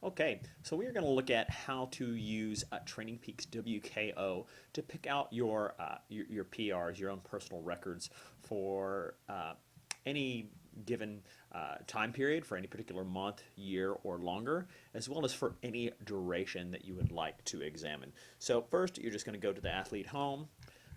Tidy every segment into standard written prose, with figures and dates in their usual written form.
Okay, so we are going to look at how to use Training Peaks WKO to pick out your PRs, your own personal records for any given time period, for any particular month, year, or longer, as well as for any duration that you would like to examine. So first, you're just going to go to the athlete home.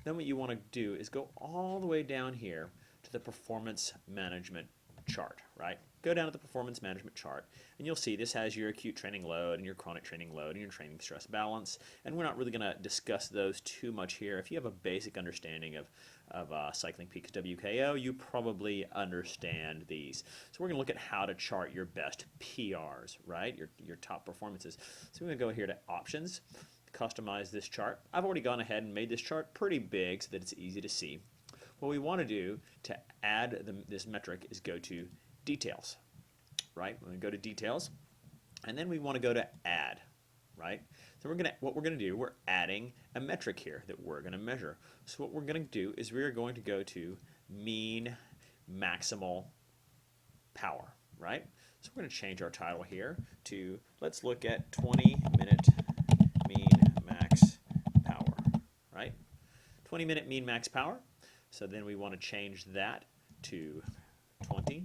Then what you want to do is go all the way down here to the performance management chart, right? Go down to the performance management chart, and you'll see this has your acute training load and your chronic training load and your training stress balance. And we're not really going to discuss those too much here. If you have a basic understanding of Cycling Peaks WKO, you probably understand these. So we're going to look at how to chart your best PRs, right? Your top performances. So we're going to go here to Options, customize this chart. I've already gone ahead and made this chart pretty big so that it's easy to see. What we want to do to add this metric is go to Details, right? We're going to go to Details, and then we want to go to Add, right? So what we're going to do, we're adding a metric here that we're going to measure. So what we're going to do is we're going to go to Mean Maximal Power, right? So we're going to change our title here to, let's look at 20-minute mean max power, right? 20-minute mean max power. So then we want to change that to 20,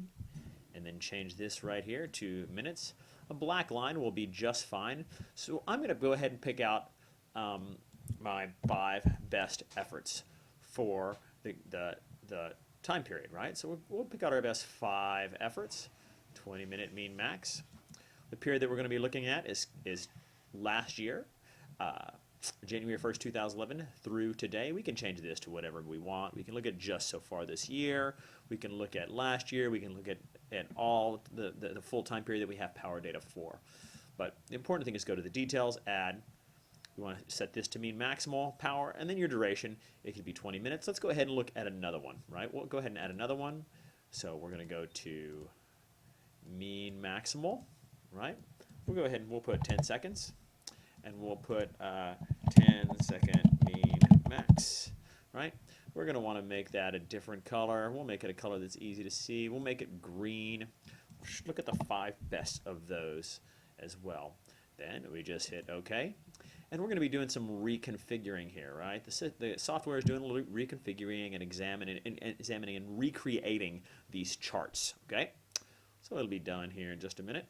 and then change this right here to minutes. A black line will be just fine. So I'm going to go ahead and pick out my 5 best efforts for the time period, right? So we'll pick out our best 5 efforts, 20-minute mean max. The period that we're going to be looking at is last year. January 1st, 2011 through today. We can change this to whatever we want. We can look at just so far this year. We can look at last year. We can look at all the full time period that we have power data for. But the important thing is go to the details, add. You want to set this to mean maximal power, and then your duration. It could be 20 minutes. Let's go ahead and look at another one, right? We'll go ahead and add another one. So we're going to go to mean maximal, right? We'll go ahead and we'll put 10 seconds. And we'll put 10-second mean max, right? We're going to want to make that a different color. We'll make it a color that's easy to see. We'll make it green. Look at the 5 best of those as well. Then we just hit OK. And we're going to be doing some reconfiguring here, right? The software is doing a little reconfiguring and examining and recreating these charts, okay? So it'll be done here in just a minute.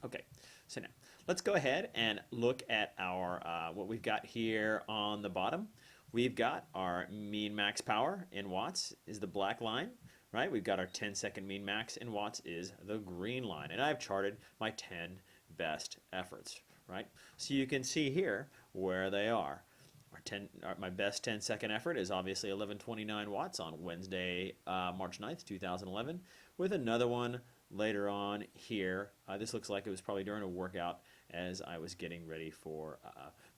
Okay, so now let's go ahead and look at our what we've got here on the bottom. We've got our mean max power in watts is the black line, right? We've got our 10-second mean max in watts is the green line, and I've charted my 10 best efforts, right? So you can see here where they are. My best 10-second effort is obviously 1129 watts on Wednesday, March 9th, 2011, with another one later on here. This looks like it was probably during a workout as I was getting ready for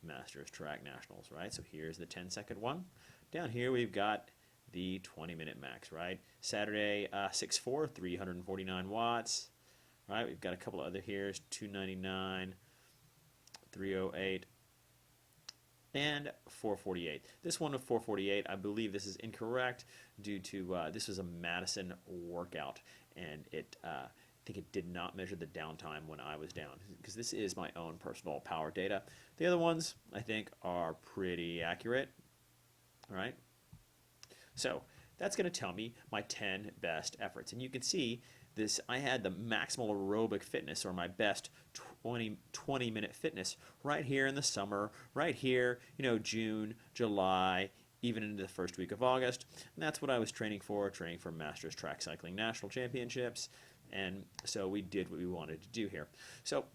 Masters Track Nationals, right? So here's the 10-second one. Down here we've got the 20-minute max, right? Saturday, 6/4, 349 watts, right? We've got a couple of other here, 299, 308, and 448. This one of 448, I believe this is incorrect due to this was a Madison workout, and I think it did not measure the downtime when I was down, because this is my own personal power data. The other ones, I think, are pretty accurate, all right? So that's going to tell me my 10 best efforts, and you can see this. I had the maximal aerobic fitness, or my best 20-minute fitness, right here in the summer, right here, June, July, even into the first week of August. And that's what I was training for Masters Track Cycling National Championships. And so we did what we wanted to do here. So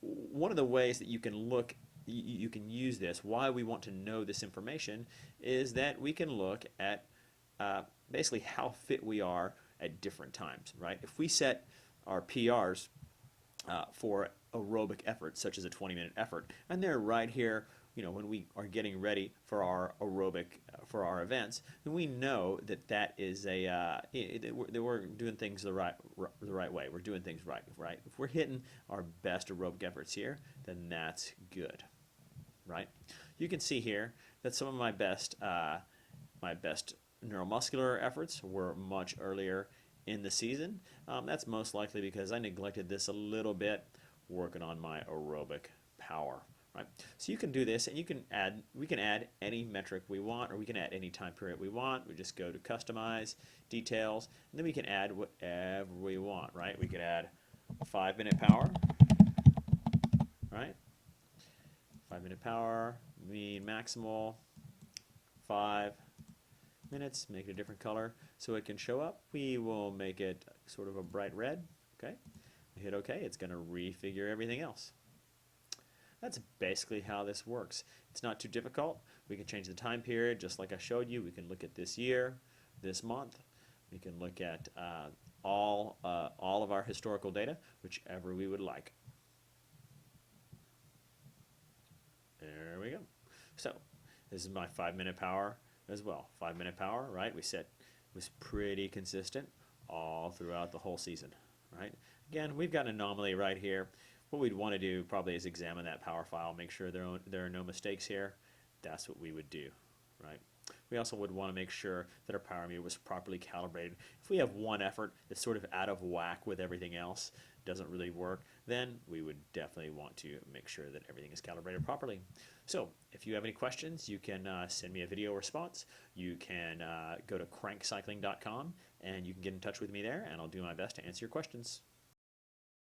one of the ways that you can you can use this, why we want to know this information, is that we can look at basically how fit we are at different times, right? If we set our PRs for aerobic efforts, such as a 20-minute effort, and they're right here, when we are getting ready for our aerobic, for our events, then we know that is that we're doing things the right way. We're doing things right? If we're hitting our best aerobic efforts here, then that's good, right? You can see here that some of my best neuromuscular efforts were much earlier in the season. That's most likely because I neglected this a little bit working on my aerobic power. Right? So you can do this, and we can add any metric we want, or we can add any time period we want. We just go to customize, details, and then we can add whatever we want, right? We could add 5-minute power, right? 5-minute power, mean maximal, 5 minutes, make it a different color so it can show up. We will make it sort of a bright red, okay? We hit OK, it's going to refigure everything else. That's basically how this works. It's not too difficult. We can change the time period just like I showed you. We can look at this year, this month. We can look at all of our historical data, whichever we would like. There we go. So this is my 5-minute power as well. 5-minute power, right? We said was pretty consistent all throughout the whole season, right? Again, we've got an anomaly right here. What we'd want to do probably is examine that power file, make sure there are no mistakes here. That's what we would do, right? We also would want to make sure that our power meter was properly calibrated. If we have one effort that's sort of out of whack with everything else, doesn't really work, then we would definitely want to make sure that everything is calibrated properly. So if you have any questions, you can send me a video response. You can go to crankcycling.com and you can get in touch with me there, and I'll do my best to answer your questions.